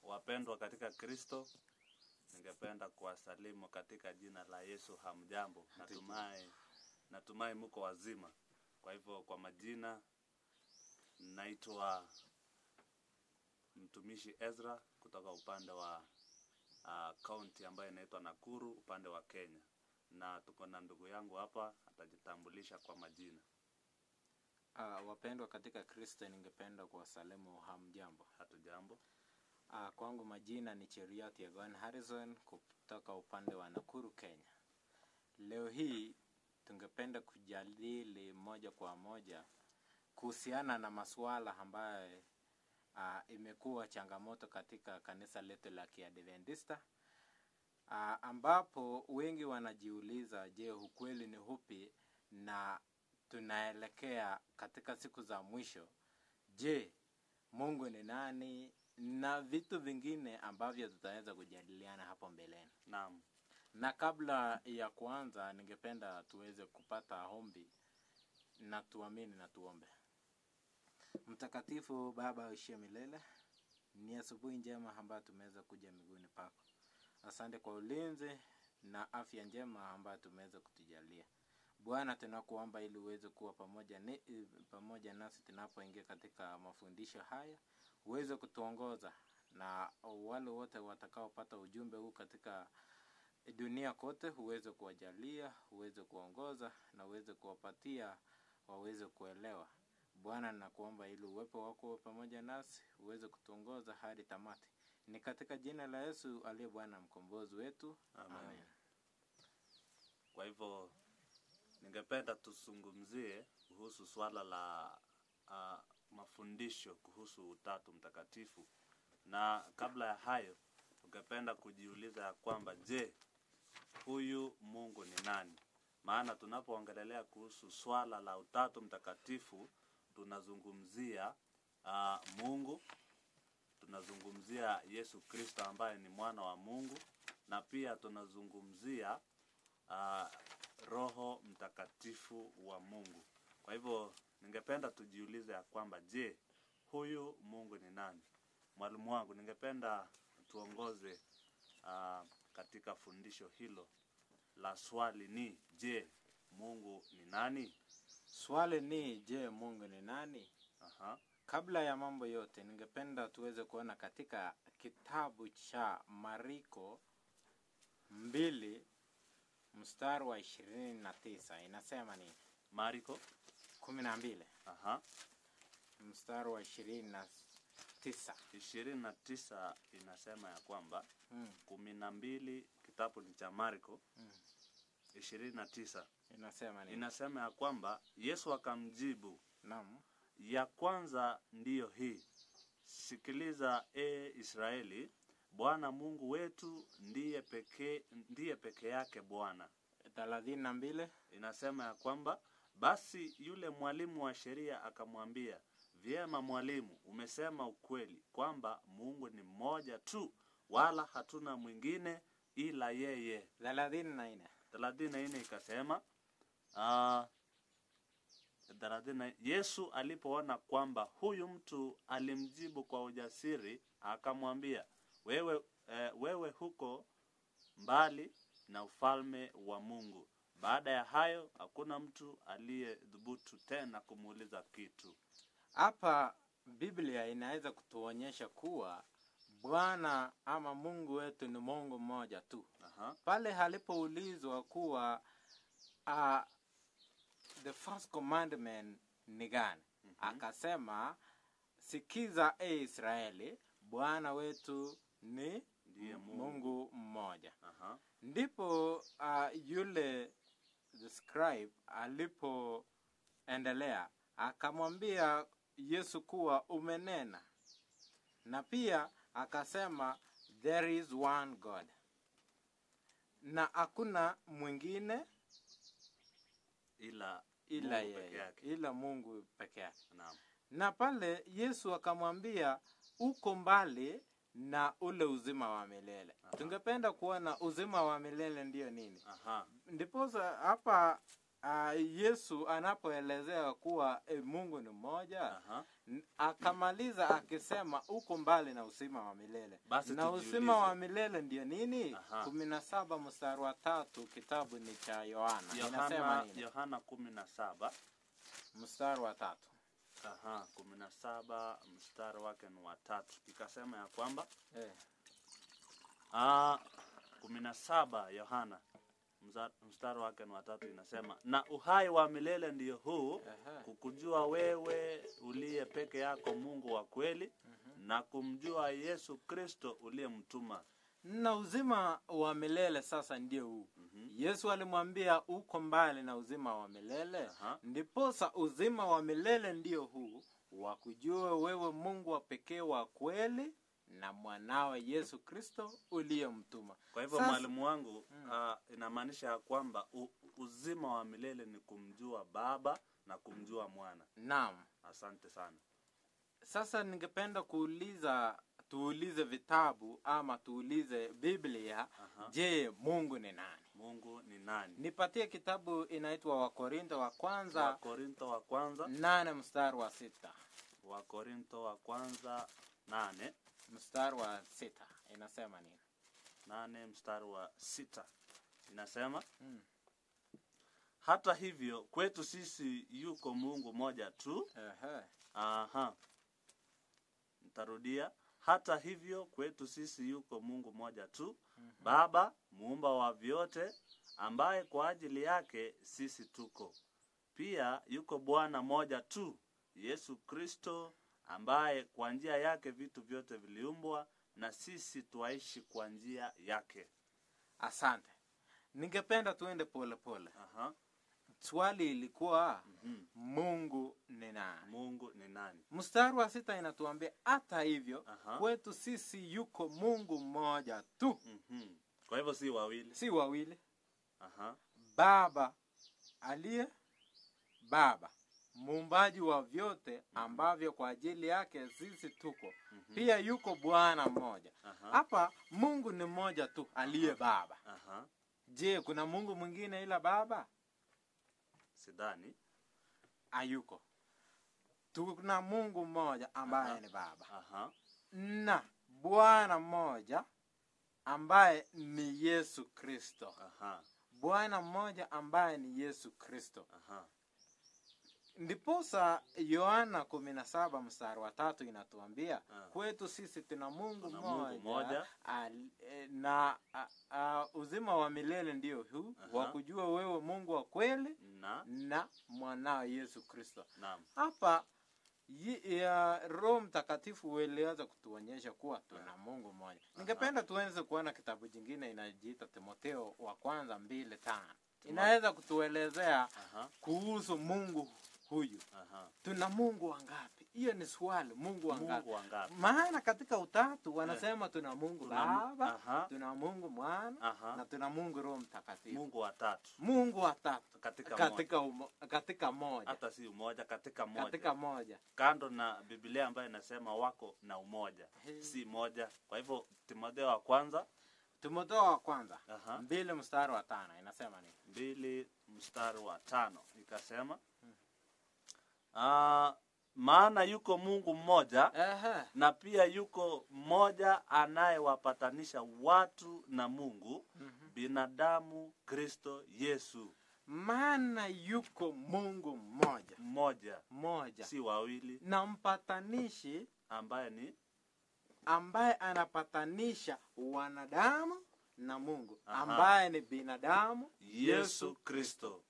Wapendwa katika Kristo, ningependa kuwasalimu katika jina la Yesu. Hamjambo? Natumai mko wazima. Kwa hivyo kwa majina, naitwa mtumishi Ezra kutoka upande wa county ambayo inaitwa Nakuru, upande wa Kenya. Na tuko na ndugu yangu hapa, atajitambulisha kwa majina. Wapendwa katika Kristo, ningependa kuwasalimu. Hamjambo? Hatujambo. Kwangu majina ni Cheriot Yegon Harrison kutoka upande wa Nakuru, Kenya. Leo hii tungependa kujadili moja kwa moja kuhusiana na masuala ambayo imekuwa changamoto katika kanisa letu la Kiadventista, ambapo wengi wanajiuliza, je, ukweli ni upi na tunaelekea katika siku za mwisho? Je, Mungu ni nani? Na vitu vingine ambavyo tutaweza kujadiliana hapo mbeleni. Naam. Na kabla ya kuanza, ningependa tuweze kupata ombi na tuamini na tuombe. Mtakatifu Baba uishie milele, ni asubuhi njema ambayo tumeweza kuja miguuni pako. Asante kwa ulinzi na afya njema ambayo tumeweza kutujalia. Bwana, tunakuomba ili uweze kuwa pamoja nasi tunapoingia katika mafundisho haya. Uweze kutuongoza, na wale wote watakaopata ujumbe huu katika dunia kote, uweze kuwajalia, uweze kuongoza na uweze kuwapatia waweze kuelewa. Bwana, nakuomba ili uwepo wako pamoja nasi, uweze kutuongoza hadi tamati. Ni katika jina la Yesu aliye Bwana mkombozi wetu. Amen. Kwa hivyo ningependa tuzungumzie kuhusu swala la mafundisho kuhusu Utatu Mtakatifu. Na kabla ya hayo, ningependa kujiuliza ya kwamba, je, huyu Mungu ni nani? Maana tunapoongelea kuhusu swala la Utatu Mtakatifu, tunazungumzia Mungu, tunazungumzia Yesu Kristo ambaye ni mwana wa Mungu, na pia tunazungumzia Roho Mtakatifu wa Mungu. Kwa hivyo ningependa tujiulize ya kwamba, je, huyu Mungu ni nani? Mwalimu wangu, ningependa tuongoze katika fundisho hilo la swali ni, je, Mungu ni nani? Swali ni, je, Mungu ni nani? Kabla ya mambo yote, ningependa tuweze kuona katika kitabu cha Marko 2 mstari wa 29. Inasema ni Marko 12. Mstari wa 29 inasema ya kwamba 12, kitabu ni cha Marko 29. Inasema ya kwamba Yesu akamjibu, naam, ya kwanza ndiyo hii: sikiliza Israeli, Bwana Mungu wetu ndiye peke yake Bwana. 32 inasema ya kwamba basi yule mwalimu wa sheria akamwambia, vyema mwalimu, umesema ukweli kwamba Mungu ni mmoja tu, wala hatuna mwingine ila yeye. 34 ikasema Yesu alipoona kwamba huyu mtu alimjibu kwa ujasiri, akamwambia, wewe huko mbali na ufalme wa Mungu. Baada ya hayo hakuna mtu aliyedhubutu tena kumuuliza kitu. Hapa Biblia inaweza kutuonyesha kuwa Bwana ama Mungu wetu ni Mungu mmoja tu. Pale alipoulizwa kuwa the first commandment ni gani? Akasema, sikiza Israeli, Bwana wetu ni Mungu mmoja. Ndipo yule the scribe alipoendelea akamwambia Yesu kuwa umenena, na pia akasema there is one God, na hakuna mwingine ila Mungu peke yake. Naam. Na pale Yesu akamwambia, uko mbali na ule uzima wa milele. Tungependa kuona uzima wa milele ndio nini? Aha. Ndipo hapa Yesu anapoelezea kuwa Mungu ni mmoja, Aha. akamaliza akisema uko mbali na uzima wa milele. Basi Na tujiulize. uzima wa milele ndio nini? Aha. 17 mstari wa 3, kitabu ni cha Yohana. Inasema nini? Yohana 17 Mstari wa 3. Aha, 17 mstari wake ni wa 3. Ikasema ya kwamba 17 Yohana mstari wake ni wa 3 inasema, na uhai wa milele ndio huu, kukujua wewe uliye peke yako Mungu wa kweli, na kumjua Yesu Kristo uliyemtuma. Na uzima wa milele sasa ndio huu. Yesu alimwambia uko mbali na uzima wa milele. Ndiposa uzima wa milele ndio huu, wakujue wewe Mungu wa pekee wa kweli na mwanawe Yesu Kristo uliyemtuma. Kwa hivyo mwalimu wangu, inamaanisha kwamba uzima wa milele ni kumjua Baba na kumjua Mwana. Naam. Asante sana. Sasa ningependa tuulize vitabu ama tuulize Biblia. Je, Mungu ni nani? Mungu ni nani? Nipatie kitabu inaitwa Wakorintho wa kwanza. Wakorintho wa kwanza 8 mstari wa 6. Wakorintho wa kwanza 8 mstari wa 6 inasema nini? 8 mstari wa 6 inasema, hata hivyo kwetu sisi yuko Mungu moja tu. Nitarudia. Hata hivyo kwetu sisi yuko Mungu moja tu, Baba muumba wa vyote, ambaye kwa ajili yake sisi tuko. Pia yuko Bwana moja tu, Yesu Kristo, ambaye kwa njia yake vitu vyote viliumbwa, na sisi tuaishi kwa njia yake. Asante. Ningependa tuende pole pole. Swali ilikuwa Mungu ni nani? Mungu ni nani? Mstari wa 6 inatuambia hata hivyo kwetu sisi yuko Mungu mmoja tu. Kwa hivyo si wawili. Si wawili. Baba aliye Baba, muumbaji wa vyote ambavyo kwa ajili yake sisi tuko. Pia yuko Bwana mmoja. Hapa Mungu ni mmoja tu aliye Baba. Je, kuna Mungu mwingine ila Baba? Sidhani. Hayuko. Tuna Mungu mmoja ambaye ni Baba. Na Bwana mmoja ambaye ni Yesu Kristo. Bwana mmoja ambaye ni Yesu Kristo. Ndiposa Yohana 17 mstari wa 3 inatuambia kwetu sisi tuna Mungu mmoja na uzima wa milele ndio huu, wakujua wewe Mungu wa kweli na mwanao Yesu Kristo. Hapa Roho Mtakatifu uliweza kutuonyesha kuwa tuna Mungu mmoja. Ningependa tuanze kuona kitabu kingine inajiita Timotheo wa kwanza 2:5. Inaweza kutuelezea kuhusu Mungu huyu. Tuna Mungu wangapi? Hiyo ni swali, Mungu wangapi? Maana katika utatu wanasema tuna Mungu Baba, tuna Mungu Mwana na tuna Mungu Roho Mtakatifu. Mungu watatu. Mungu watatu katika moja. Hata si umoja, katika moja. Katika moja. Kando na Biblia ambayo inasema wako na umoja, si moja. Kwa hivyo Timotheo wa kwanza 2 mstari wa 5 inasema nini? 2 mstari wa 5 ikasema, maana yuko Mungu mmoja, na pia yuko mmoja anayewapatanisha watu na Mungu, binadamu Kristo Yesu. Maana yuko Mungu mmoja, si wawili, na mpatanishi ambaye anapatanisha wanadamu na Mungu, ambaye ni binadamu Yesu Kristo.